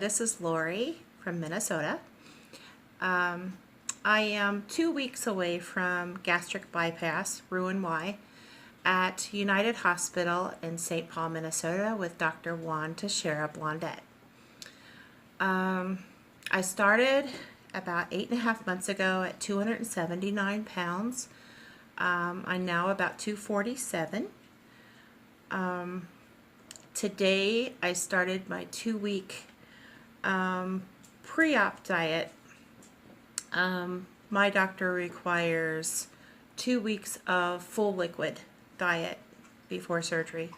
this is Lori from Minnesota. I am 2 weeks away from gastric bypass, Roux-en-Y, at United Hospital in St. Paul, Minnesota with Dr. Juan Teixeira Blondet. I started about 8.5 months ago at 279 pounds. I'm now about 247. Today I started my 2-week pre-op diet. My doctor requires 2 weeks of full liquid diet before surgery,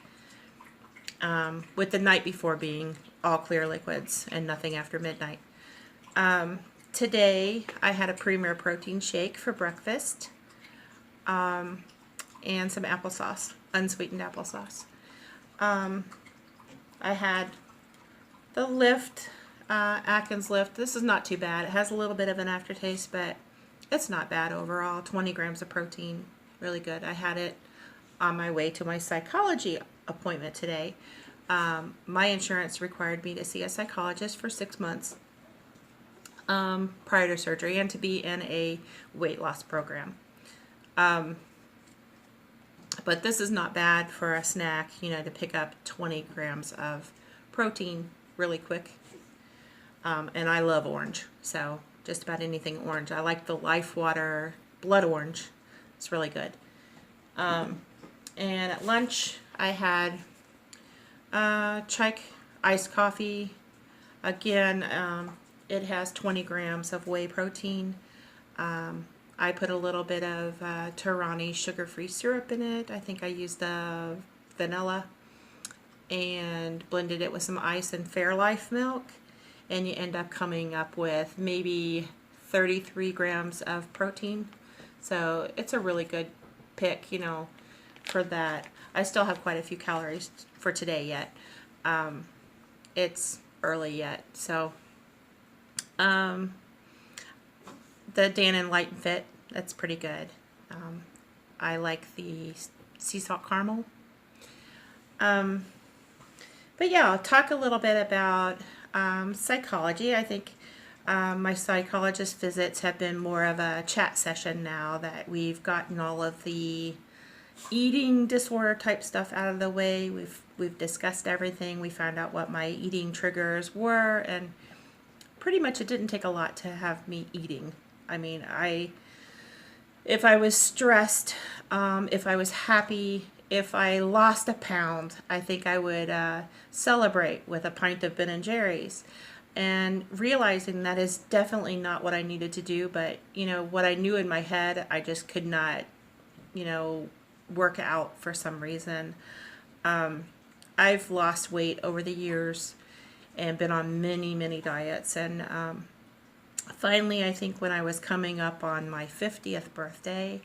with the night before being all clear liquids and nothing after midnight. Today I had a Premier protein shake for breakfast, and some applesauce, unsweetened applesauce. I had the lift, Atkins lift. This is not too bad. It has a little bit of an aftertaste, but it's not bad overall. 20 grams of protein, really good. I had it on my way to my psychology appointment today. My insurance required me to see a psychologist for 6 months prior to surgery and to be in a weight loss program. But this is not bad for a snack, to pick up 20 grams of protein really quick. And I love orange, so just about anything orange. I like the Life Water blood orange. It's really good. And at lunch, I had Chike iced coffee. Again, it has 20 grams of whey protein. I put a little bit of Torani sugar-free syrup in it. I think I used the vanilla and blended it with some ice and Fairlife milk, and you end up coming up with maybe 33 grams of protein. So it's a really good pick, for that. I still have quite a few calories for today yet. It's early yet, so the Dannon Light and Fit, that's pretty good. I like the sea salt caramel. But yeah, I'll talk a little bit about psychology. I think my psychologist visits have been more of a chat session now that we've gotten all of the eating disorder type stuff out of the way. We've discussed everything. We found out what my eating triggers were, and pretty much it didn't take a lot to have me eating. I mean, if I was stressed, if I was happy, if I lost a pound, I think I would celebrate with a pint of Ben & Jerry's. And realizing that is definitely not what I needed to do, but, what I knew in my head, I just could not, work out for some reason. I've lost weight over the years and been on many, many diets, and finally, I think when I was coming up on my 50th birthday,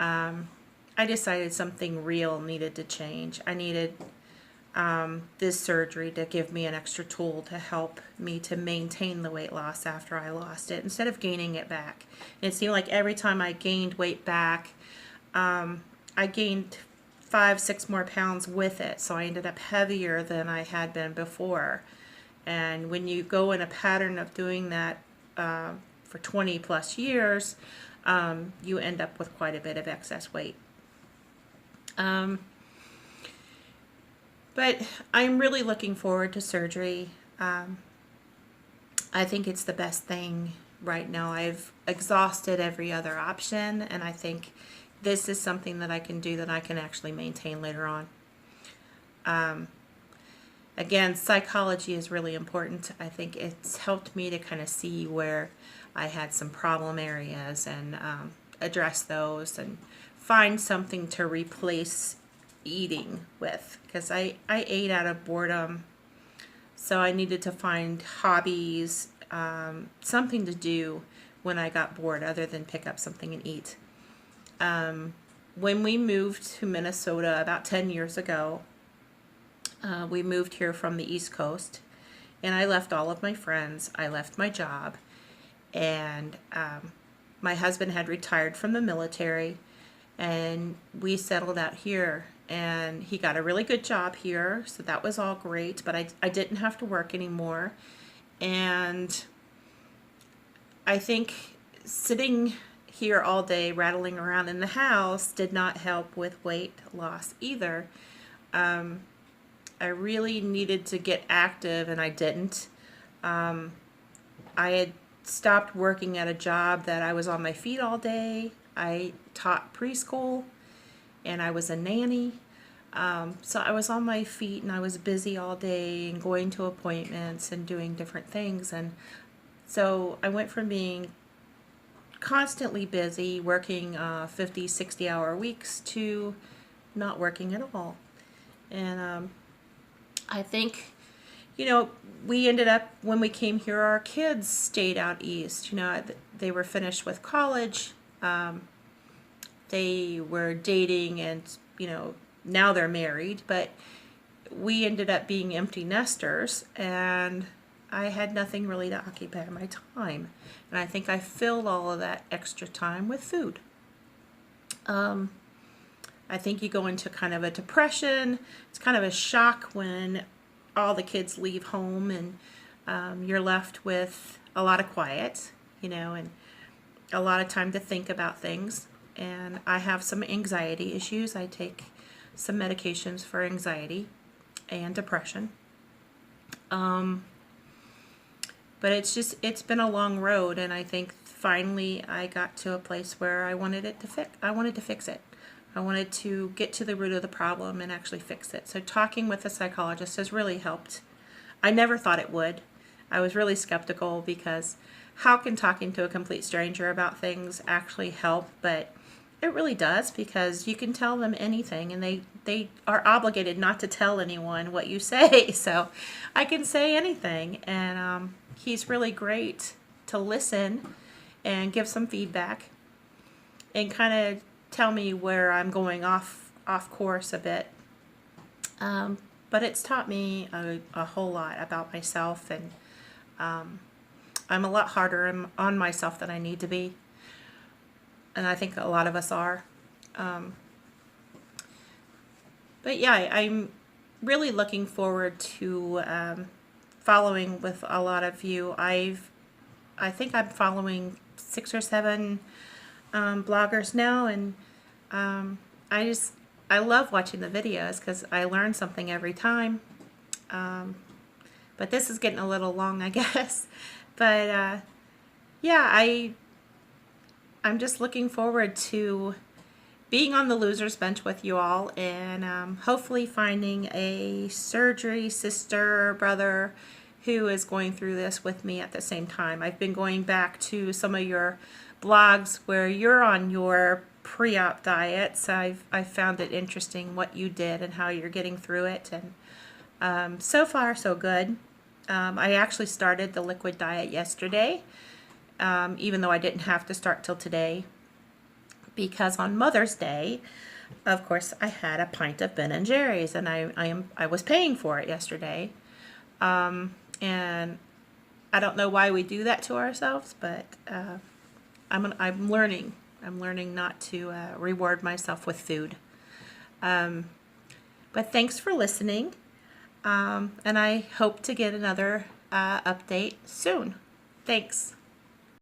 I decided something real needed to change. I needed this surgery to give me an extra tool to help me to maintain the weight loss after I lost it, instead of gaining it back. It seemed like every time I gained weight back, I gained 5-6 more pounds with it, so I ended up heavier than I had been before. And when you go in a pattern of doing that for 20 plus years, you end up with quite a bit of excess weight. But I'm really looking forward to surgery. I think it's the best thing right now. I've exhausted every other option, and I think this is something that I can do that I can actually maintain later on. Again, psychology is really important. I think it's helped me to kind of see where I had some problem areas and address those and find something to replace eating with, because I ate out of boredom, so I needed to find hobbies, something to do when I got bored other than pick up something and eat. When we moved to Minnesota about 10 years ago, we moved here from the East Coast, and I left all of my friends. I left my job, and my husband had retired from the military, and we settled out here, and he got a really good job here, so that was all great, but I didn't have to work anymore, And I think sitting here all day rattling around in the house did not help with weight loss either. I really needed to get active and I didn't. I had stopped working at a job that I was on my feet all day. I taught preschool and I was a nanny. So I was on my feet and I was busy all day and going to appointments and doing different things. And so I went from being constantly busy, working 50, 60-hour weeks to not working at all. And I think, we ended up, when we came here, our kids stayed out east. They were finished with college. They were dating and, now they're married. But we ended up being empty nesters, and I had nothing really to occupy my time. And I think I filled all of that extra time with food. I think you go into kind of a depression. It's kind of a shock when all the kids leave home and you're left with a lot of quiet, and a lot of time to think about things. And I have some anxiety issues. I take some medications for anxiety and depression. But it's been a long road, and I think finally I got to a place where I wanted to fix it. I wanted to get to the root of the problem and actually fix it. So talking with a psychologist has really helped. I never thought it would. I was really skeptical because how can talking to a complete stranger about things actually help? But it really does, because you can tell them anything and they are obligated not to tell anyone what you say. So I can say anything, and he's really great to listen and give some feedback and kind of tell me where I'm going off course a bit. But it's taught me a whole lot about myself, and I'm a lot harder on myself than I need to be. And I think a lot of us are. But yeah, I'm really looking forward to following with a lot of you. I think I'm following 6 or 7 bloggers now, and I love watching the videos because I learn something every time. But this is getting a little long, I guess. But yeah, I'm just looking forward to being on the loser's bench with you all, and hopefully finding a surgery sister or brother who is going through this with me at the same time. I've been going back to some of your blogs where you're on your pre-op diets. I've found it interesting what you did and how you're getting through it, and so far so good. I actually started the liquid diet yesterday, even though I didn't have to start till today, because on Mother's Day, of course, I had a pint of Ben & Jerry's, and I was paying for it yesterday. And I don't know why we do that to ourselves, but I'm learning. I'm learning not to reward myself with food. But thanks for listening, and I hope to get another update soon. Thanks.